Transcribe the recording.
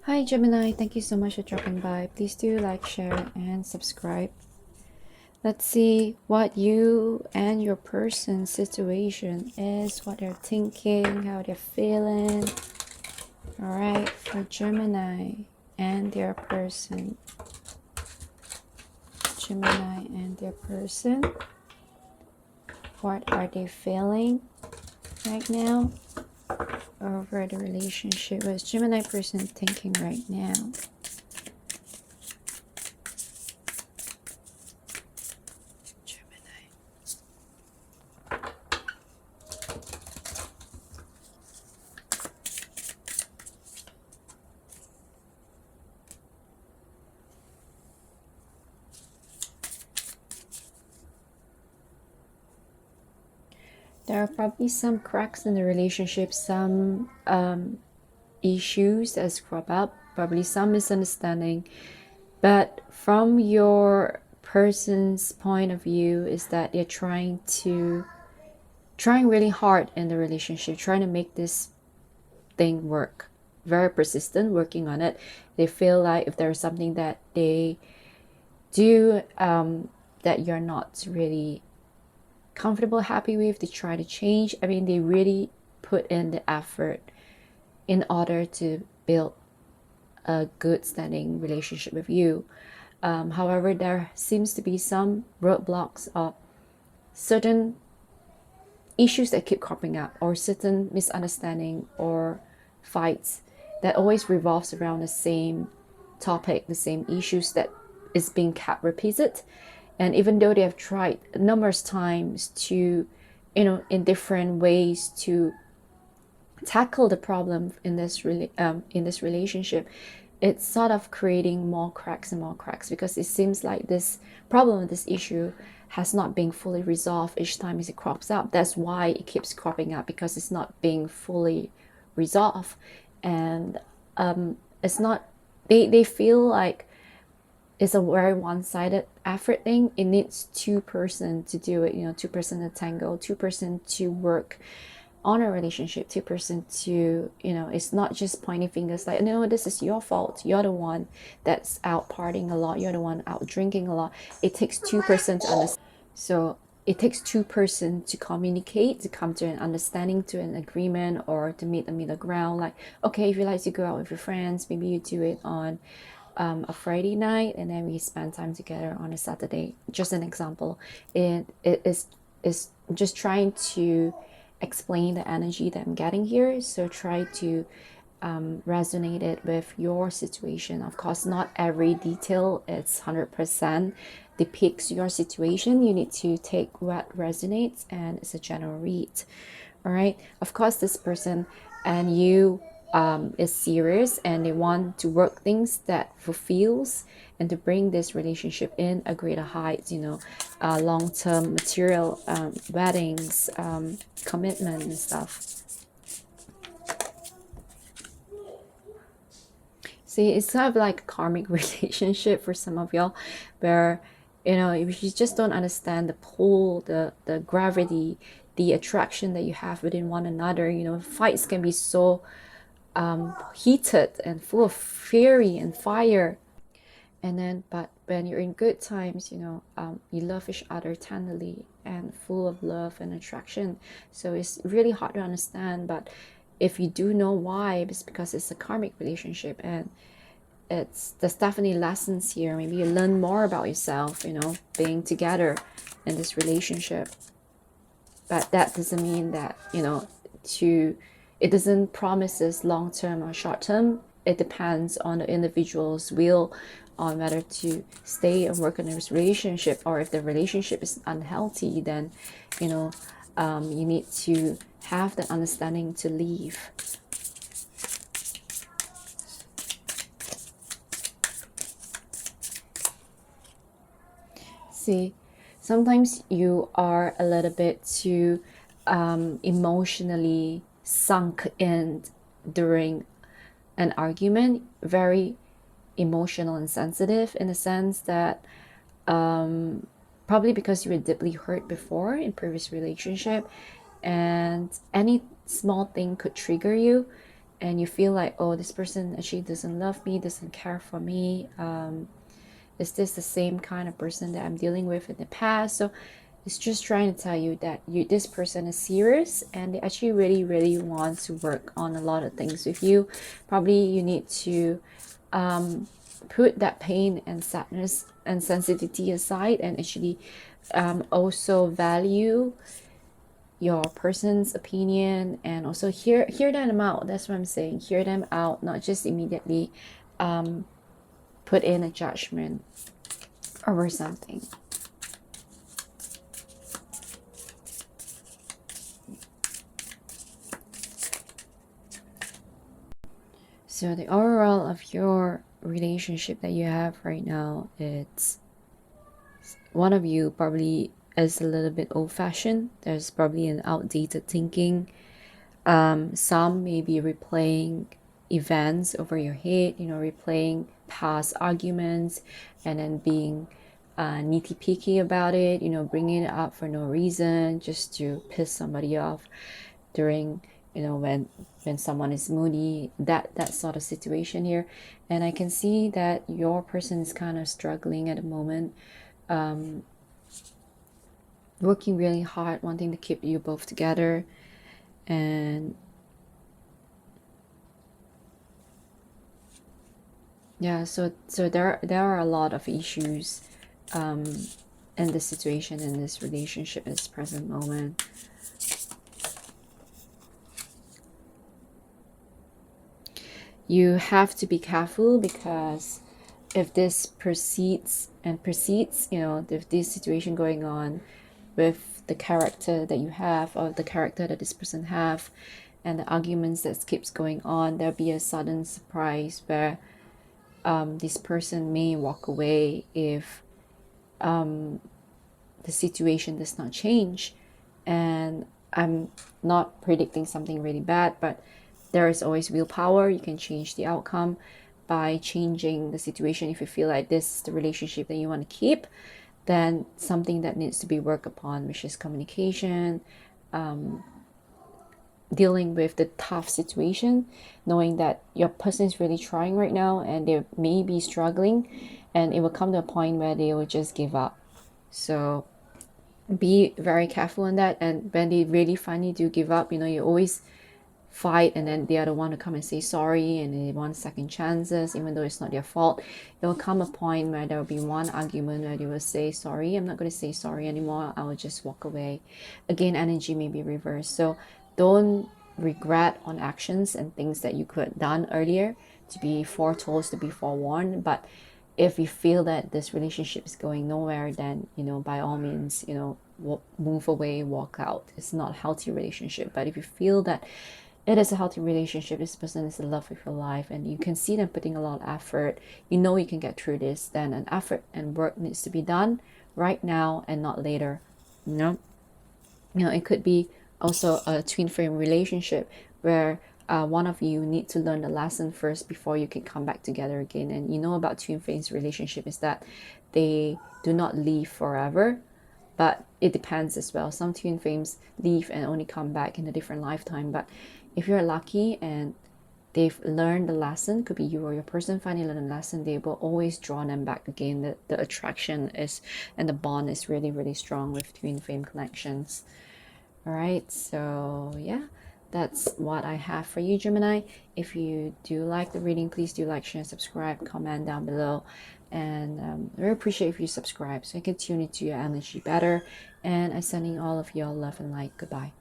Hi Gemini, thank you so much for dropping by. Please do like, share, and subscribe. Let's see what you and your person's situation is, what they're thinking, how they're feeling. Alright, for Gemini and their person. Gemini and their person. What are they feeling right now over the relationship? What's Gemini person thinking right now? There are probably some cracks in the relationship, some issues that's crop up, probably some misunderstanding. But from your person's point of view, is that they're trying really hard in the relationship, trying to make this thing work. Very persistent, working on it. They feel like if there's something that they do that you're not really comfortable, happy with, they try to change. I mean, they really put in the effort in order to build a good standing relationship with you. However, there seems to be some roadblocks of certain issues that keep cropping up, or certain misunderstanding or fights that always revolves around the same topic, the same issues that is being kept repeated. And even though they have tried numerous times to, in different ways to tackle the problem in this relationship, it's sort of creating more cracks and more cracks, because it seems like this problem, this issue, has not been fully resolved each time as it crops up. That's why it keeps cropping up, because it's not being fully resolved. And it's not, they feel like it's a very one-sided effort thing. It needs two-person to do it, two-person to tango, two-person to work on a relationship, two-person to, it's not just pointing fingers like, no, this is your fault, you're the one that's out partying a lot, you're the one out drinking a lot. It takes two-person to understand. So it takes two-person to communicate, to come to an understanding, to an agreement, or to meet a middle ground. Like, okay, if you like to go out with your friends, maybe you do it on a Friday night, and then we spend time together on a Saturday. Just an example. It is just trying to explain the energy that I'm getting here. So try to resonate it with your situation. Of course, not every detail is 100% depicts your situation. You need to take what resonates, and it's a general read. All right. Of course, this person and you is serious, and they want to work things that fulfills and to bring this relationship in a greater height. Long-term material, weddings, commitment and stuff. See, it's sort of like a karmic relationship for some of y'all, where if you just don't understand the pull, the gravity, the attraction that you have within one another. Fights can be so heated and full of fury and fire. And then, but when you're in good times, you love each other tenderly and full of love and attraction. So it's really hard to understand. But if you do know why, it's because it's a karmic relationship, and there's definitely lessons here. Maybe you learn more about yourself, being together in this relationship. But that doesn't mean that, it doesn't promises long term or short term. It depends on the individual's will on whether to stay and work in this relationship, or if the relationship is unhealthy, then you need to have that understanding to leave. See, sometimes you are a little bit too emotionally sunk in during an argument, very emotional and sensitive, in the sense that probably because you were deeply hurt before in previous relationship, and any small thing could trigger you, and you feel like, oh, this person actually doesn't love me, doesn't care for me. Is this the same kind of person that I'm dealing with in the past? So it's just trying to tell you that this person is serious, and they actually really really want to work on a lot of things with you. Probably you need to put that pain and sadness and sensitivity aside, and actually also value your person's opinion, and also hear them out. That's what I'm saying. Hear them out, not just immediately put in a judgment over something. So the overall of your relationship that you have right now, it's one of you probably is a little bit old-fashioned. There's probably an outdated thinking. Some may be replaying events over your head, replaying past arguments, and then being nitty picky about it, bringing it up for no reason, just to piss somebody off during, when someone is moody, that sort of situation here. And I can see that your person is kind of struggling at the moment, working really hard, wanting to keep you both together. And yeah, so there are a lot of issues in this situation, in this relationship, at this present moment. You have to be careful, because if this proceeds and proceeds, if this situation going on with the character that you have, or the character that this person have, and the arguments that keeps going on, there'll be a sudden surprise where this person may walk away if the situation does not change. And I'm not predicting something really bad, but there is always willpower. You can change the outcome by changing the situation. If you feel like this is the relationship that you want to keep, then something that needs to be worked upon, which is communication, dealing with the tough situation, knowing that your person is really trying right now, and they may be struggling, and it will come to a point where they will just give up. So be very careful on that. And when they really finally do give up, you always fight, and then the other one to come and say sorry, and they want second chances even though it's not their fault. There will come a point where there will be one argument where they will say, sorry, I'm not going to say sorry anymore, I will just walk away. Again, energy may be reversed. So don't regret on actions and things that you could have done earlier, to be foretold, to be forewarned. But if you feel that this relationship is going nowhere, then by all means, move away, walk out. It's not a healthy relationship. But if you feel that it is a healthy relationship, this person is in love with your life, and you can see them putting a lot of effort, you can get through this, then an effort and work needs to be done right now and not later. It could be also a twin flame relationship where one of you need to learn the lesson first before you can come back together again. And about twin flames relationship is that they do not leave forever, but it depends as well. Some twin flames leave and only come back in a different lifetime. But if you're lucky and they've learned the lesson, could be you or your person finally learned the lesson, they will always draw them back again. The attraction is, and the bond is really really strong with twin flame connections. All right, so yeah, that's what I have for you, Gemini. If you do like the reading, please do like, share, subscribe, comment down below. And I really appreciate if you subscribe so I can tune into your energy better. And I'm sending all of y'all love and light. Goodbye.